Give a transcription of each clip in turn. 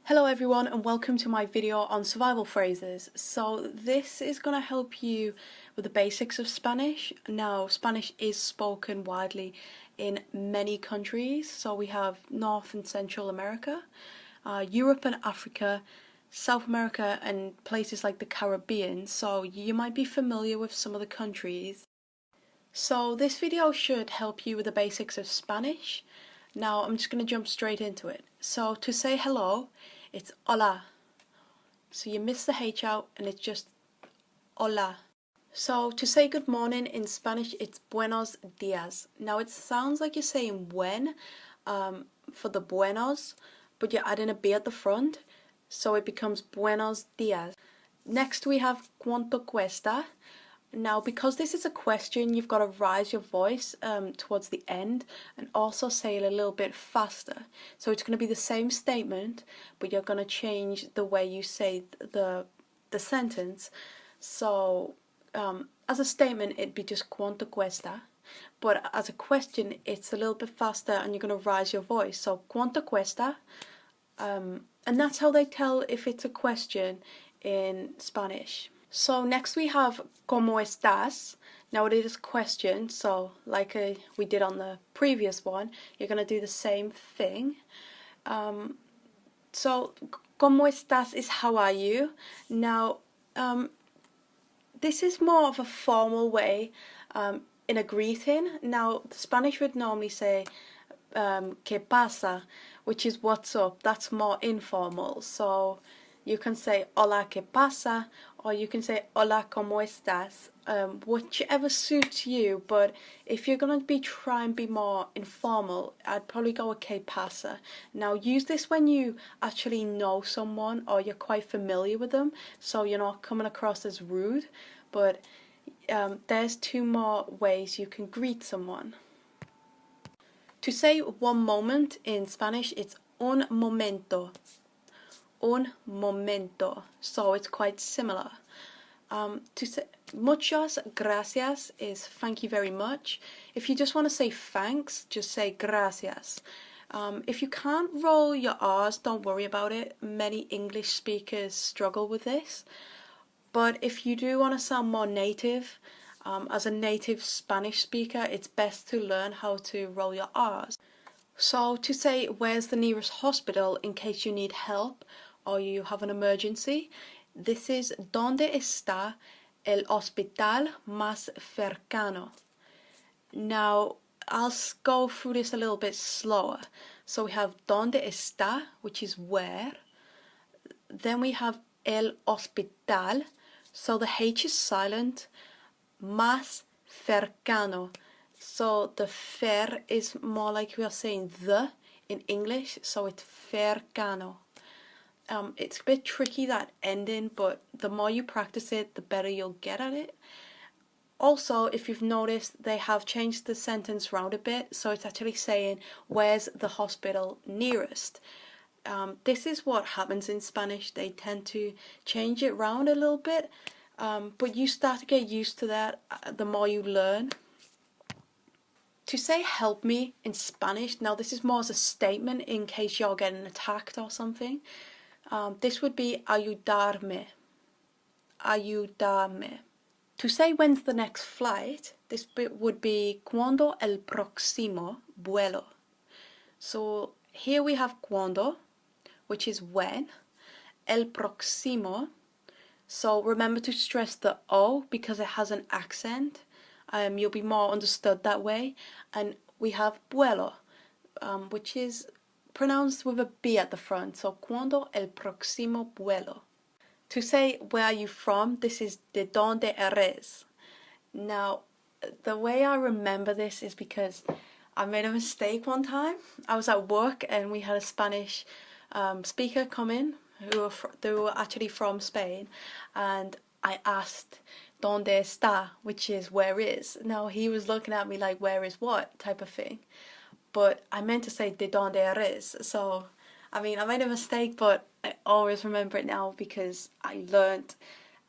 Hello everyone and welcome to my video on survival phrases. So this is going to help you with the basics of Spanish. Now Spanish is spoken widely in many countries, so we have North and Central America, Europe and Africa, South America and places like the Caribbean, so you might be familiar with some of the countries. So this video should help you with the basics of Spanish. Now I'm just going to jump straight into it. So to say hello, it's hola. So you miss the H out and it's just hola. So to say good morning in Spanish, it's buenos dias. Now it sounds like you're saying when for the buenos, but you're adding a B at the front, so it becomes buenos dias. Next we have cuánto cuesta. Now, because this is a question, you've got to rise your voice towards the end and also say it a little bit faster. So it's going to be the same statement, but you're going to change the way you say the sentence. So as a statement, it'd be just cuánto cuesta. But as a question, it's a little bit faster and you're going to rise your voice. So cuánto cuesta. And that's how they tell if it's a question in Spanish. So next we have ¿Cómo estás? Now it is a question, so like we did on the previous one, you're going to do the same thing. So ¿Cómo estás? Is how are you? Now this is more of a formal way in a greeting. Now the Spanish would normally say ¿Qué pasa? Which is what's up. That's more informal. So you can say hola, ¿qué pasa? Or you can say hola, ¿cómo estás? Whichever suits you, but if you're going to try and be more informal, I'd probably go with ¿qué pasa? Now use this when you actually know someone or you're quite familiar with them, so you're not coming across as rude, but there's two more ways you can greet someone. To say one moment in Spanish, it's un momento. Un momento, so it's quite similar. To say muchas gracias is thank you very much. If you just want to say thanks, just say gracias. If you can't roll your R's, don't worry about it. Many English speakers struggle with this. But if you do want to sound more native, as a native Spanish speaker, it's best to learn how to roll your R's. So to say where's the nearest hospital in case you need help or you have an emergency, this is ¿Dónde está el hospital más cercano? Now I'll go through this a little bit slower. So we have ¿Dónde está?, which is where. Then we have el hospital, so the H is silent. Más cercano, so the fer is more like we are saying the in English, so it's cercano. It's a bit tricky, that ending, but the more you practice it, the better you'll get at it. Also, if you've noticed, they have changed the sentence round a bit, so it's actually saying where's the hospital nearest. This is what happens in Spanish. They tend to change it round a little bit, but you start to get used to that the more you learn. To say help me in Spanish, now this is more as a statement in case you're getting attacked or something. This would be ayudarme. Ayudarme. To say when's the next flight, this would be ¿Cuándo el próximo vuelo? So here we have ¿cuándo?, which is when. El próximo. So remember to stress the O because it has an accent. You'll be more understood that way. And we have vuelo, which is pronounced with a B at the front. So ¿Cuándo el próximo vuelo? To say where are you from, this is ¿De dónde eres? Now, the way I remember this is because I made a mistake one time. I was at work and we had a Spanish speaker come in they were actually from Spain, and I asked ¿Dónde está?, which is where is. Now he was looking at me like where is what type of thing, but I meant to say ¿De dónde eres?. So I mean, I made a mistake, but I always remember it now because I learned,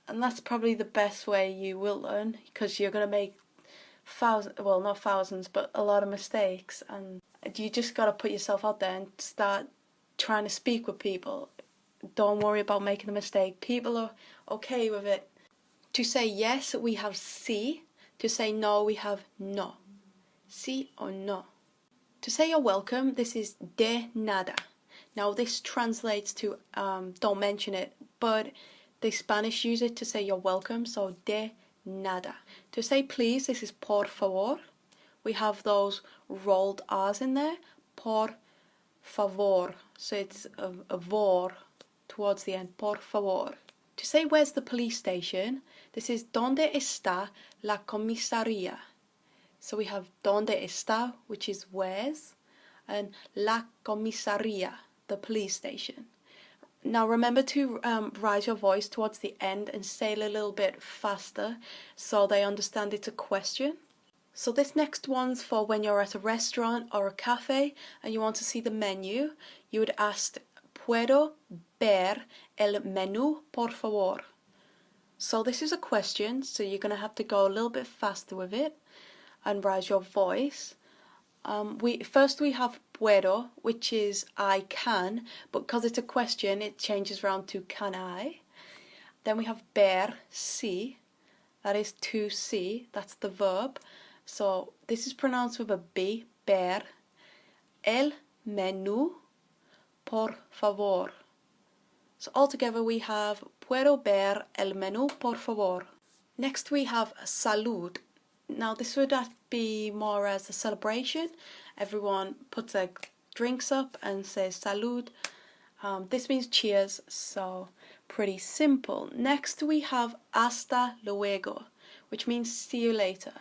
and that's probably the best way you will learn, because you're going to make not thousands, but a lot of mistakes, and you just got to put yourself out there and start trying to speak with people. don't worry about making a mistake. People are okay with it. To say yes, we have sí. To say no, we have no. Sí or no. To say you're welcome, this is de nada. Now this translates to don't mention it, but the Spanish use it to say you're welcome, so de nada. To say please, this is por favor. We have those rolled R's in there. Por favor. So it's a vor towards the end. Por favor. To say where's the police station, this is ¿Dónde está la comisaría? So we have ¿Dónde está?, which is where's, and la comisaría, the police station. Now remember to raise your voice towards the end and say it a little bit faster so they understand it's a question. So this next one's for when you're at a restaurant or a cafe and you want to see the menu. You would ask, ¿Puedo ver el menú, por favor? So this is a question, so you're going to have to go a little bit faster with it and raise your voice. First we have puedo, which is I can, but because it's a question, it changes around to can I. Then we have ver, sí, that is to see, that's the verb. So this is pronounced with a B, ver. El menú, por favor. So altogether we have puedo ver el menú, por favor. Next we have salud. Now this would be more as a celebration. Everyone puts their drinks up and says salud. This means cheers, so pretty simple. Next we have hasta luego, which means see you later.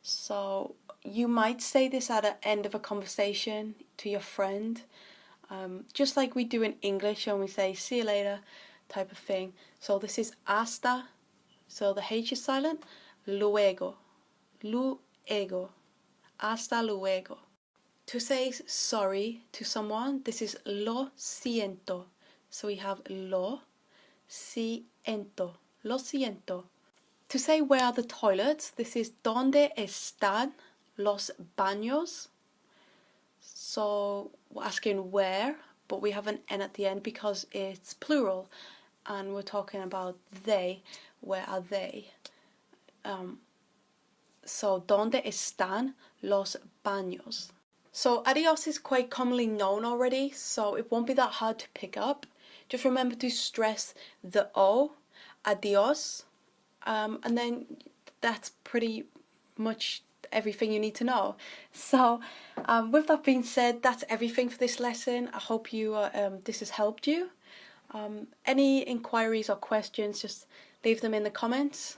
So you might say this at the end of a conversation to your friend, just like we do in English when we say see you later type of thing. So this is hasta, so the H is silent, luego, luego, hasta luego. To say sorry to someone, this is lo siento. So we have lo siento, lo siento. To say where are the toilets, this is ¿Dónde están los baños? So we're asking where, but we have an N at the end because it's plural and we're talking about they. Where are they? So ¿Dónde están los baños? So adios is quite commonly known already, so it won't be that hard to pick up. Just remember to stress the O, adios, and then that's pretty much everything you need to know. So with that being said, that's everything for this lesson. I hope this has helped you. Any inquiries or questions, just leave them in the comments.